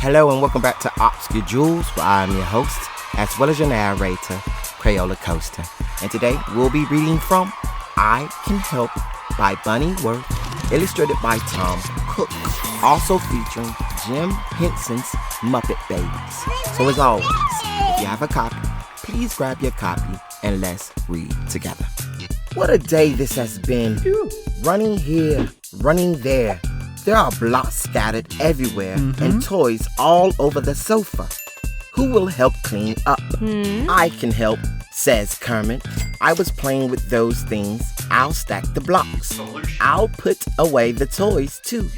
Hello and welcome back to Obscure Jewels, where I am your host, as well as your narrator, Crayola Coaster. And today we'll be reading from I Can Help by Bunny Worth, illustrated by Tom Cooke, also featuring Jim Henson's Muppet Babies. So as always, if you have a copy, please grab your copy and let's read together. What a day this has been. Running here, running there. There are blocks scattered everywhere and toys all over the sofa. Who will help clean up? I can help, says Kermit. I was playing with those things. I'll stack the blocks. I'll put away the toys too.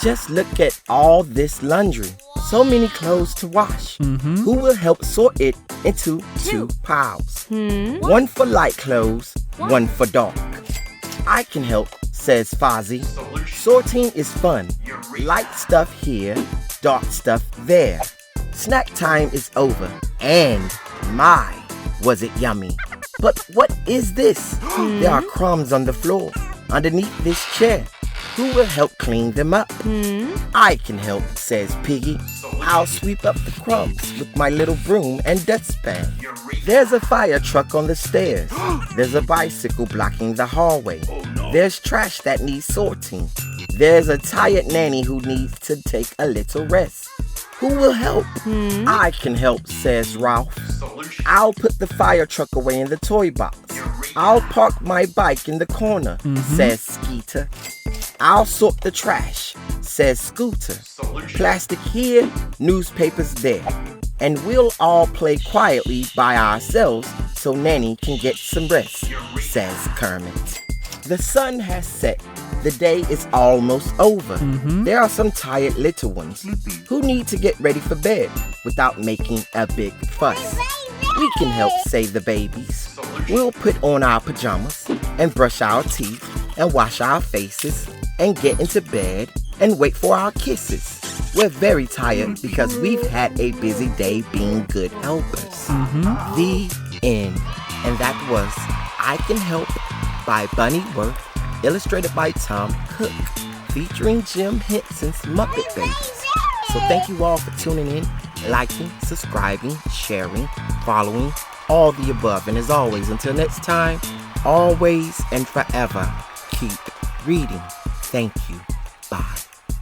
Just look at all this laundry. So many clothes to wash. Who will help sort it into two piles? One for light clothes, one for dark. I can help, says Fozzie. Sorting is fun. Light stuff here, dark stuff there. Snack time is over, and my, was it yummy. But what is this? There are crumbs on the floor, underneath this chair. Who will help clean them up? I can help, says Piggy. I'll sweep up the crumbs with my little broom and dustpan. There's a fire truck on the stairs. There's a bicycle blocking the hallway. There's trash that needs sorting. There's a tired nanny who needs to take a little rest. Who will help? I can help, says Ralph. I'll put the fire truck away in the toy box. I'll park my bike in the corner, says Skeeter. I'll sort the trash, says Scooter. Plastic here, newspapers there. And we'll all play quietly by ourselves so Nanny can get some rest, says Kermit. The sun has set. The day is almost over. There are some tired little ones who need to get ready for bed without making a big fuss. We can help save the babies. We'll put on our pajamas and brush our teeth and wash our faces and get into bed and wait for our kisses. We're very tired because we've had a busy day being good helpers. The end. And that was I Can Help by Bunny Worth, illustrated by Tom Cooke, featuring Jim Henson's Muppet Babies. So thank you all for tuning in, liking, subscribing, sharing, following, all the above. And as always, until next time, always and forever, keep reading. Thank you.